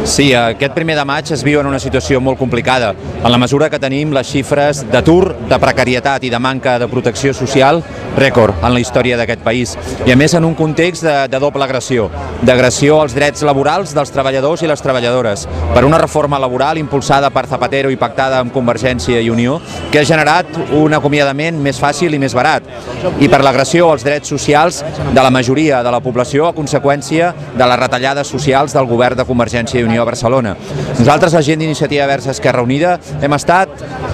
Sí, aquest primer de maig es viu en una situació molt complicada, en la mesura que tenim les xifres d'atur, de precarietat i de manca de protecció social rècord en la història d'aquest país. I a més en un context de doble agressió, d'agressió als drets laborals dels treballadors i les treballadores, per una reforma laboral impulsada per Zapatero i pactada amb Convergència i Unió, que ha generat un acomiadament més fàcil i més barat, i per l'agressió als drets socials de la majoria de la població a conseqüència de les retallades socials del govern de Convergència i Unió a Barcelona. Nosaltres, la gent d'Iniciativa Verds Esquerra Unida,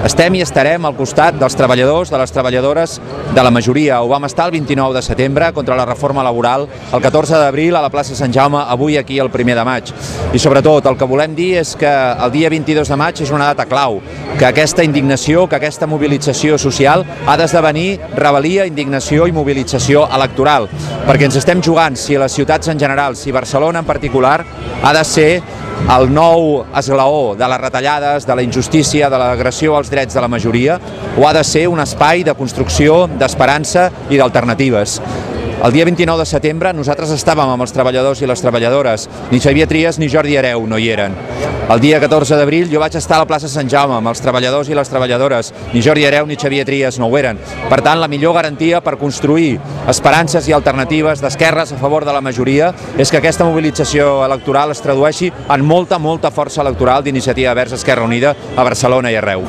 estem i estarem al costat dels treballadors, de les treballadores, de la majoria. Ho vam estar el 29 de setembre contra la reforma laboral, el 14 d'abril a la plaça Sant Jaume, avui aquí el 1er de maig. I sobretot el que volem dir és que el dia 22 de maig és una data clau, que aquesta indignació, que aquesta mobilització social ha d'esdevenir rebel·lia, indignació i mobilització electoral, perquè ens estem jugant si les ciutats en general, si Barcelona en particular, ha de ser el nou esglaó de les retallades, de la injustícia, de l'agressió als drets de la majoria, o ha de ser un espai de construcció, d'esperança i d'alternatives. El dia 29 de setembre nosaltres estàvem amb els treballadors i les treballadores, ni Xavier Trias ni Jordi Hereu no hi eren. El dia 14 d'abril jo vaig estar a la plaça Sant Jaume amb els treballadors i les treballadores, ni Jordi Hereu ni Xavier Trias no ho eren. Per tant, la millor garantia per construir esperances i alternatives d'esquerres a favor de la majoria és que aquesta mobilització electoral es tradueixi en molta força electoral d'Iniciativa Verds Esquerra Unida a Barcelona i arreu.